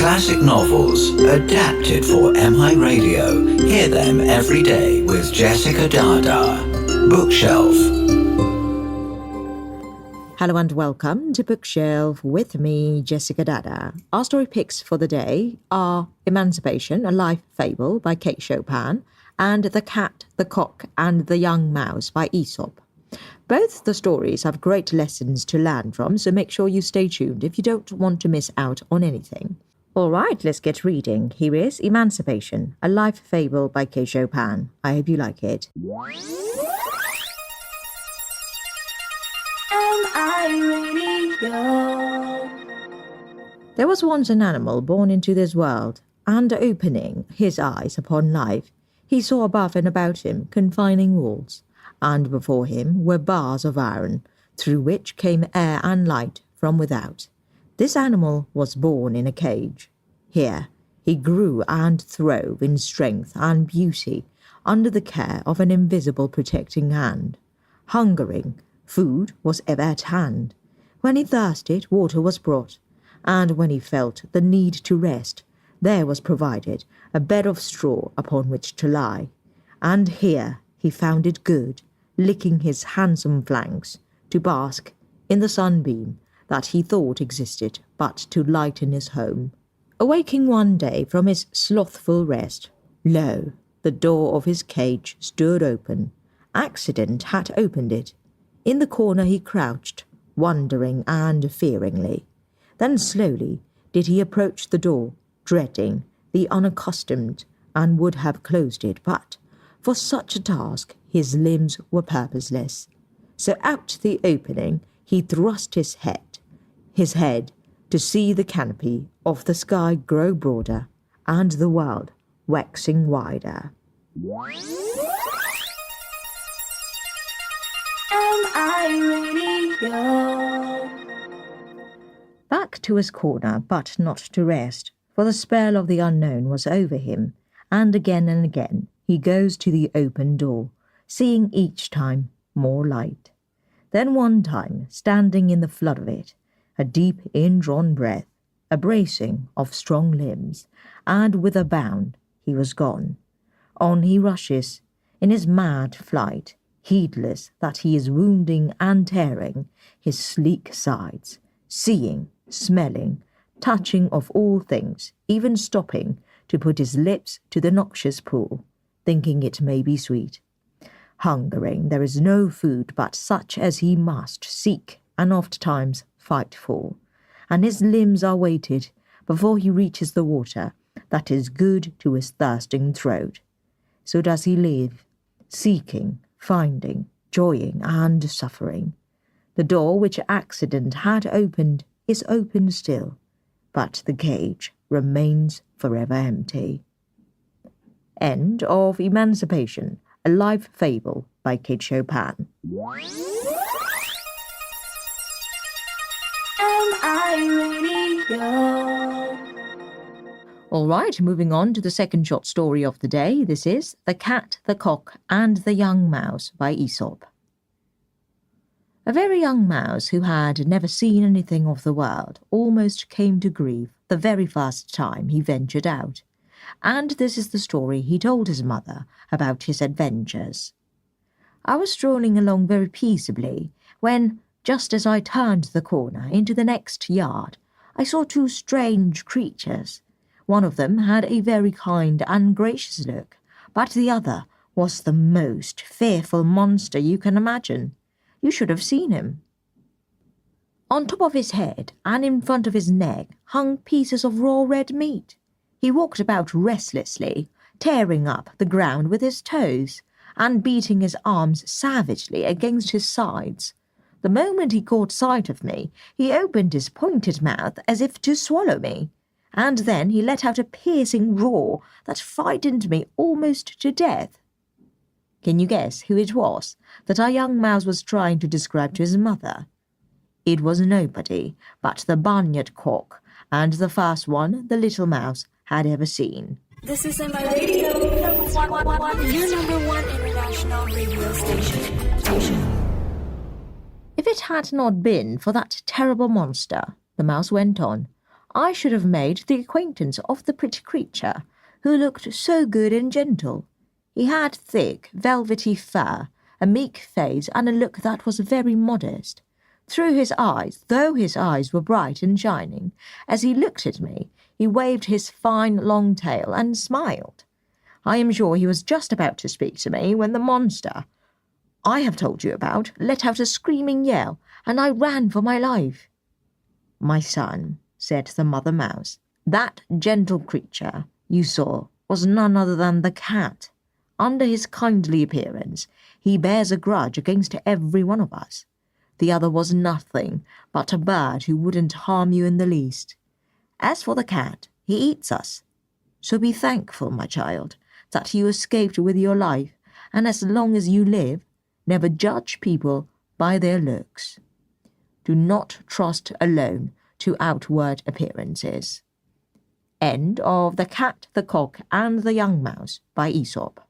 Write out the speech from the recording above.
Classic novels adapted for MIRadio. Hear them every day with Jessica Dada. Bookshelf. Hello and welcome to Bookshelf with me, Jessica Dada. Our story picks for the day are Emancipation, a life fable by Chopin, and The Cat, the Cock, and the Young Mouse by Aesop. Both the stories have great lessons to learn from, so make sure you stay tuned if you don't want to miss out on anything. All right, let's get reading. Here is Emancipation, a life fable by Chopin. I hope you like it. There was once an animal born into this world, and opening his eyes upon life, he saw above and about him confining walls, and before him were bars of iron, through which came air and light from without. This animal was born in a cage. Here he grew and throve in strength and beauty under the care of an invisible protecting hand. Hungering, food was ever at hand. When he thirsted, water was brought, and when he felt the need to rest, there was provided a bed of straw upon which to lie. And here he found it good, licking his handsome flanks, to bask in the sunbeam that he thought existed but to lighten his home. Awaking one day from his slothful rest, lo, the door of his cage stood open. Accident had opened it. In the corner he crouched, wondering and fearingly. Then slowly did he approach the door, dreading the unaccustomed, and would have closed it, but for such a task his limbs were purposeless. So out the opening he thrust his head, to see the canopy of the sky grow broader, and the world waxing wider. Back to his corner, but not to rest, for the spell of the unknown was over him, and again he goes to the open door, seeing each time more light. Then one time, standing in the flood of it, a deep indrawn breath, a bracing of strong limbs, and with a bound he was gone. On he rushes, in his mad flight, heedless that he is wounding and tearing his sleek sides, seeing, smelling, touching of all things, even stopping to put his lips to the noxious pool, thinking it may be sweet. Hungering, there is no food but such as he must seek and oft times fight for, and his limbs are weighted before he reaches the water that is good to his thirsting throat. So does he live, seeking, finding, joying, and suffering. The door which accident had opened is open still, but the cage remains forever empty. End of Emancipation, a life fable by Chopin. All right, moving on to the second short story of the day. This is The Cat, the Cock, and the Young Mouse by Aesop. A very young mouse who had never seen anything of the world almost came to grief the very first time he ventured out, and this is the story he told his mother about his adventures. I was strolling along very peaceably when, just as I turned the corner into the next yard, I saw two strange creatures. One of them had a very kind and gracious look, but the other was the most fearful monster you can imagine. You should have seen him. On top of his head and in front of his neck hung pieces of raw red meat. He walked about restlessly, tearing up the ground with his toes and beating his arms savagely against his sides. The moment he caught sight of me, he opened his pointed mouth as if to swallow me, and then he let out a piercing roar that frightened me almost to death. Can you guess who it was that our young mouse was trying to describe to his mother? It was nobody but the barnyard cock, and the first one the little mouse had ever seen. This is MIRadio, your number one international radio station. If it had not been for that terrible monster, the mouse went on, I should have made the acquaintance of the pretty creature, who looked so good and gentle. He had thick, velvety fur, a meek face, and a look that was very modest. Through his eyes, though his eyes were bright and shining, as he looked at me, he waved his fine long tail and smiled. I am sure he was just about to speak to me when the monster I have told you about let out a screaming yell, and I ran for my life. "My son," said the mother mouse, "that gentle creature you saw was none other than the cat. Under his kindly appearance, he bears a grudge against every one of us. The other was nothing but a bird who wouldn't harm you in the least. As for the cat, he eats us. So be thankful, my child, that you escaped with your life, and as long as you live, never judge people by their looks. Do not trust alone to outward appearances." End of The Cat, the Cock, and the Young Mouse by Aesop.